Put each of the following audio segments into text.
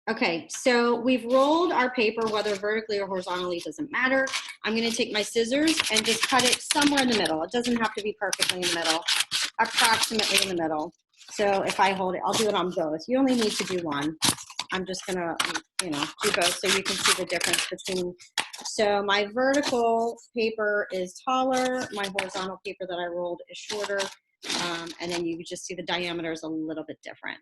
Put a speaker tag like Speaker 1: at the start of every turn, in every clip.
Speaker 1: Okay, so we've rolled our paper, whether vertically or horizontally, doesn't matter. I'm gonna take my scissors and just cut it somewhere in the middle. It doesn't have to be perfectly in the middle, approximately in the middle. So if I hold it, I'll do it on both. You only need to do one. I'm just gonna, do both so you can see the difference between. So my vertical paper is taller, my horizontal paper that I rolled is shorter, and then you just see the diameter is a little bit different.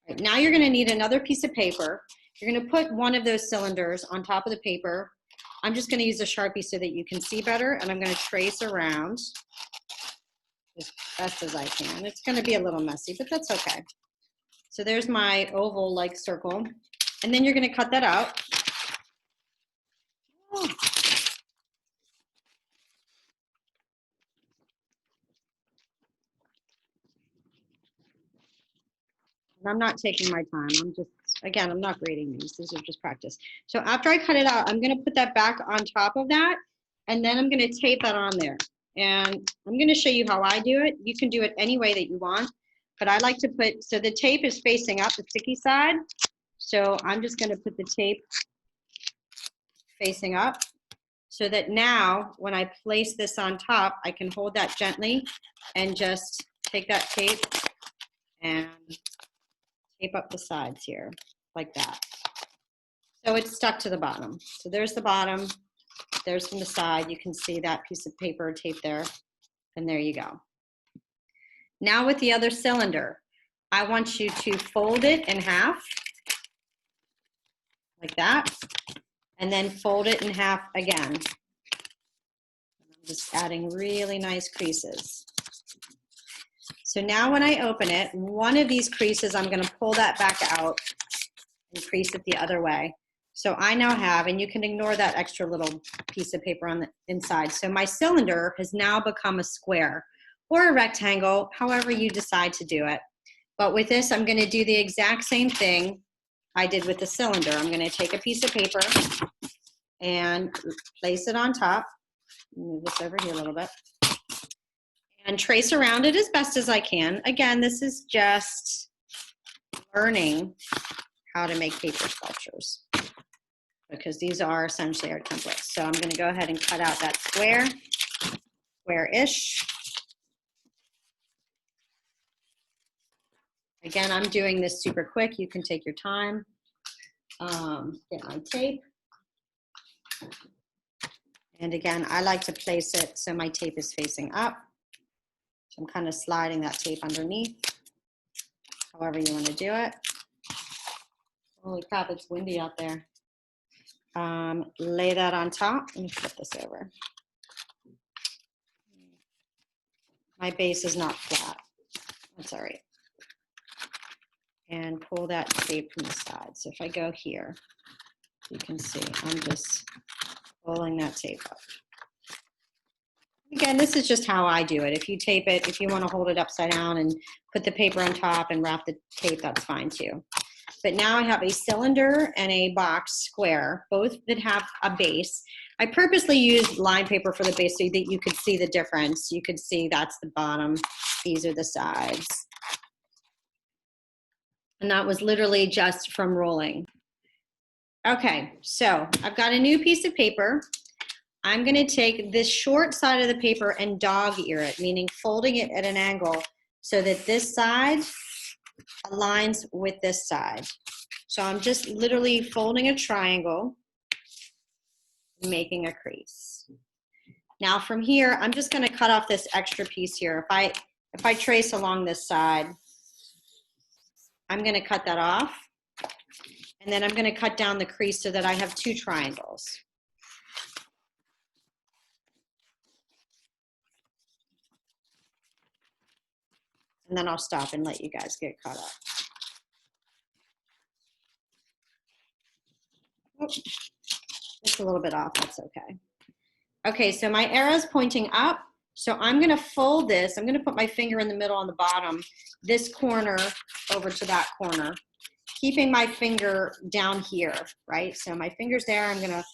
Speaker 1: Right, now you're gonna need another piece of paper. You're gonna put one of those cylinders on top of the paper. I'm just gonna use a Sharpie so that you can see better, and I'm gonna trace around as best as I can. It's gonna be a little messy, but that's okay. So there's my oval-like circle, and then you're gonna cut that out. Oh. I'm not taking my time. I'm not grading these. These are just practice. So after I cut it out, I'm gonna put that back on top of that, and then I'm gonna tape that on there. And I'm gonna show you how I do it. You can do it any way that you want, but I like to put, so the tape is facing up, the sticky side. So I'm just gonna put the tape facing up so that now when I place this on top, I can hold that gently and just take that tape and tape up the sides here, like that. So it's stuck to the bottom. So there's the bottom, there's from the side, you can see that piece of paper tape there, and there you go. Now with the other cylinder, I want you to fold it in half, like that, and then fold it in half again. I'm just adding really nice creases. So now when I open it, one of these creases, I'm gonna pull that back out and crease it the other way. So I now have, and you can ignore that extra little piece of paper on the inside. So my cylinder has now become a square or a rectangle, however you decide to do it. But with this, I'm gonna do the exact same thing I did with the cylinder. I'm gonna take a piece of paper and place it on top. Move this over here a little bit. And trace around it as best as I can. Again, this is just learning how to make paper sculptures because these are essentially our templates. So I'm gonna go ahead and cut out that square-ish. Again, I'm doing this super quick. You can take your time. Get my tape. And again, I like to place it so my tape is facing up. So I'm kind of sliding that tape underneath, however you want to do it. Holy crap, it's windy out there. Lay that on top. Let me flip this over. My base is not flat. That's all right. And pull that tape from the side. So if I go here, you can see I'm just pulling that tape up. Again, this is just how I do it. If you tape it, if you want to hold it upside down and put the paper on top and wrap the tape, that's fine too. But now I have a cylinder and a box square, both that have a base. I purposely used line paper for the base so that you could see the difference. You could see that's the bottom, these are the sides. And that was literally just from rolling. Okay, so I've got a new piece of paper. I'm gonna take this short side of the paper and dog ear it, meaning folding it at an angle so that this side aligns with this side. So I'm just literally folding a triangle, making a crease. Now from here, I'm just gonna cut off this extra piece here. If I trace along this side, I'm gonna cut that off. And then I'm gonna cut down the crease so that I have two triangles. And then I'll stop and let you guys get caught up. Oops. Just a little bit off, that's okay. Okay, so my arrow's pointing up. So I'm gonna fold this. I'm gonna put my finger in the middle on the bottom, this corner over to that corner, keeping my finger down here, right? So my finger's there, I'm gonna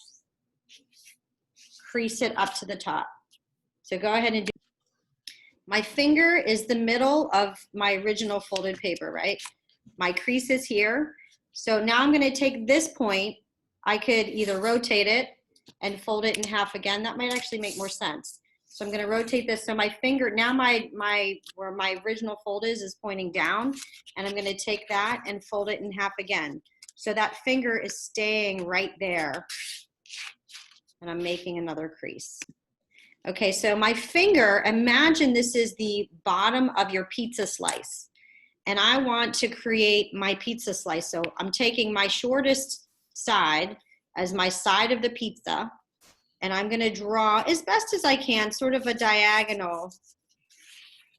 Speaker 1: crease it up to the top. So go ahead and do. My finger is the middle of my original folded paper, right? My crease is here. So now I'm gonna take this point, I could either rotate it and fold it in half again. That might actually make more sense. So I'm gonna rotate this so my finger, now where my original fold is pointing down, and I'm gonna take that and fold it in half again. So that finger is staying right there, and I'm making another crease. Okay, so my finger, imagine this is the bottom of your pizza slice, and I want to create my pizza slice. So I'm taking my shortest side as my side of the pizza, and I'm gonna draw as best as I can, sort of a diagonal.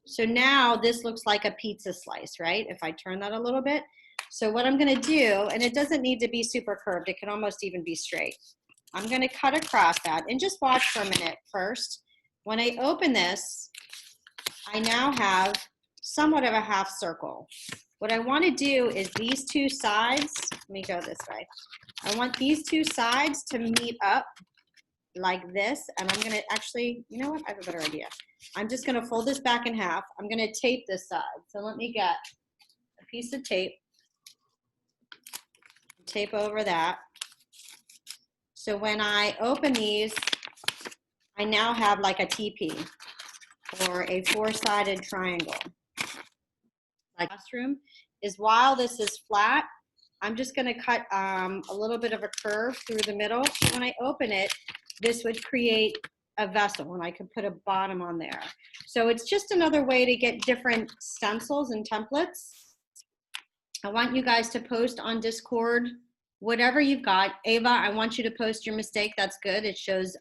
Speaker 1: So now this looks like a pizza slice, right? If I turn that a little bit. So what I'm gonna do, and it doesn't need to be super curved, it can almost even be straight. I'm gonna cut across that, and just watch for a minute first. When I open this, I now have somewhat of a half circle. What I wanna do is these two sides, let me go this way. I want these two sides to meet up like this, and I'm gonna actually, you know what, I have a better idea. I'm just gonna fold this back in half. I'm gonna tape this side. So let me get a piece of tape, tape over that. So when I open these, I now have like a TP, or a four-sided triangle. Like classroom is, while this is flat, I'm just gonna cut a little bit of a curve through the middle. So when I open it, this would create a vessel, and I could put a bottom on there. So it's just another way to get different stencils and templates. I want you guys to post on Discord whatever you've got. Ava, I want you to post your mistake. That's good. It shows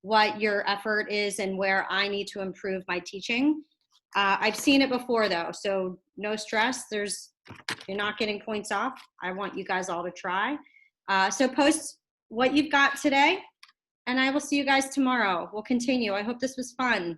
Speaker 1: what your effort is and where I need to improve my teaching. I've seen it before though, so no stress. You're not getting points off. I want you guys all to try. So post what you've got today, and I will see you guys tomorrow. We'll continue. I hope this was fun.